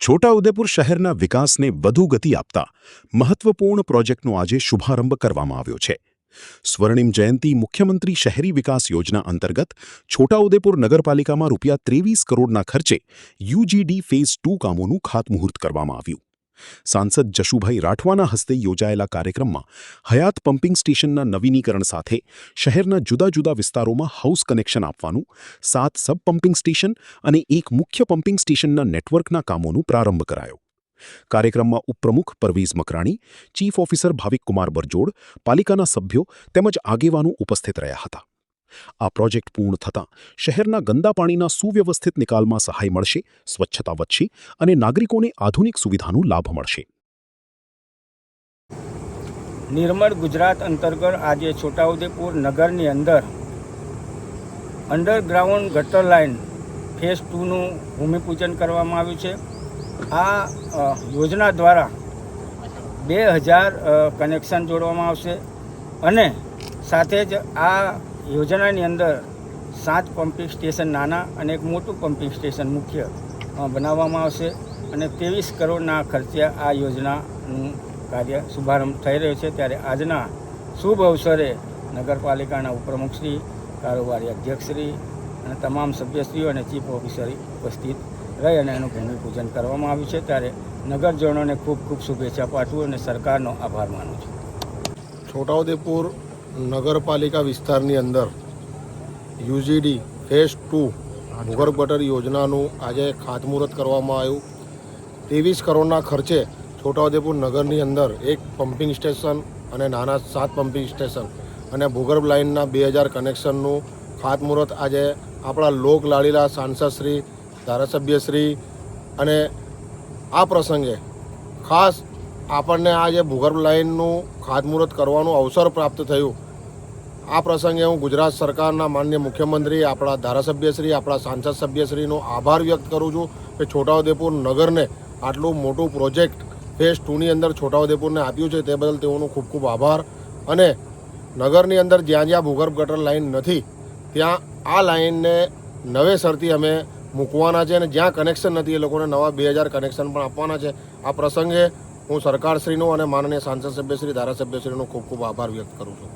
છોટાઉદેપુર શહેરના વિકાસને વધુ ગતિ આપતા મહત્વપૂર્ણ પ્રોજેક્ટનો આજે શુભારંભ કરવામાં આવ્યો છે। સ્વર્ણિમ જયંતી મુખ્યમંત્રી શહેરી વિકાસ યોજના અંતર્ગત છોટાઉદેપુર નગરપાલિકામાં ₹23 કરોડના ખર્ચે યુજીડી ફેઝ 2 કામોનું ખાતમુહૂર્ત કરવામાં આવ્યું। સાંસદ જશુભાઈ રાઠવાના હસ્તે યોજાયેલા કાર્યક્રમમાં હયાત પમ્પિંગ સ્ટેશનના નવીનીકરણ સાથે શહેરના જુદા જુદા વિસ્તારોમાં હાઉસ કનેક્શન આપવાનું, 7 સબ પમ્પિંગ સ્ટેશન અને એક મુખ્ય પમ્પિંગ સ્ટેશનના નેટવર્કના કામોનું પ્રારંભ કરાયો। કાર્યક્રમમાં ઉપપ્રમુખ પરવીઝ મકરાણી, ચીફ ઓફિસર ભાવિક કુમાર બરજોડ, પાલિકાના સભ્યો તેમજ આગેવાનો ઉપસ્થિત રહ્યા હતા। આ પ્રોજેક્ટ પૂર્ણ થતાં શહેરના ગંદા પાણીના સુવ્યવસ્થિત નિકાલમાં સહાય મળશે, સ્વચ્છતા વધશે અને નાગરિકોને આધુનિક સુવિધાનો લાભ મળશે। નિર્મળ ગુજરાત અંતર્ગત આજે છોટાઉદેપુર નગરની અંદર અંડરગ્રાઉન્ડ ગટર લાઇન ફેઝ 2નું ભૂમિપૂજન કરવામાં આવ્યું છે। આ યોજના દ્વારા 2000 કનેક્શન જોડવામાં આવશે અને સાથે જ આ યોજનાની અંદર 7 પમ્પિંગ સ્ટેશન નાના અને એક મોટું પમ્પિંગ સ્ટેશન મુખ્ય બનાવવામાં આવશે અને 23 કરોડના ખર્ચે આ યોજનાનું કાર્ય શુભારંભ થઈ રહ્યો છે। ત્યારે આજના શુભ અવસરે નગરપાલિકાના ઉપપ્રમુખશ્રી, કારોબારી અધ્યક્ષશ્રી અને તમામ સભ્યશ્રીઓ અને ચીફ ઓફિસર ઉપસ્થિત રહી અને એનું ભૂમિપૂજન કરવામાં આવ્યું છે। ત્યારે નગરજનોને ખૂબ ખૂબ શુભેચ્છા પાઠવું અને સરકારનો આભાર માનું છું। છોટાઉદેપુર નગરપાલિકા વિસ્તારની અંદર યુજીડી ફેઝ 2 ભૂગર્ભ ગટર યોજનાનું આજે ખાતમુહૂર્ત કરવામાં આવ્યું। 23 કરોડના ખર્ચે છોટાઉદેપુર નગરની અંદર એક પમ્પિંગ સ્ટેશન અને નાના 7 પમ્પિંગ સ્ટેશન અને ભૂગર્ભ લાઇનના 2000 કનેક્શનનું ખાતમુહૂર્ત આજે આપણા લોક લાડીલા સાંસદશ્રી, ધારાસભ્યશ્રી અને આ પ્રસંગે ખાસ આપણને આજે ભૂગર્ભ લાઇનનું ખાતમુહૂર્ત કરવાનું અવસર પ્રાપ્ત થયું। આ પ્રસંગે હું ગુજરાત સરકારના માનનીય મુખ્યમંત્રી, આપણા ધારાસભ્યશ્રી, આપણા સાંસદ સભ્યશ્રીનો આભાર વ્યક્ત કરું છું કે છોટાઉદેપુર નગરને આટલું મોટું પ્રોજેક્ટ ફેઝ 2ની અંદર છોટાઉદેપુરને આપ્યું છે તે બદલ તેઓનો ખૂબ ખૂબ આભાર। અને નગરની અંદર જ્યાં જ્યાં ભૂગર્ભ ગટર લાઇન નથી ત્યાં આ લાઇનને નવેસરથી અમે મૂકવાના છે અને જ્યાં કનેક્શન નથી એ લોકોને નવા 2000 કનેક્શન પણ આપવાના છે। આ પ્રસંગે હું સરકારશ્રીનો અને માનનીય સાંસદ સભ્યશ્રી, ધારાસભ્યશ્રીનો ખૂબ ખૂબ આભાર વ્યક્ત કરું છું।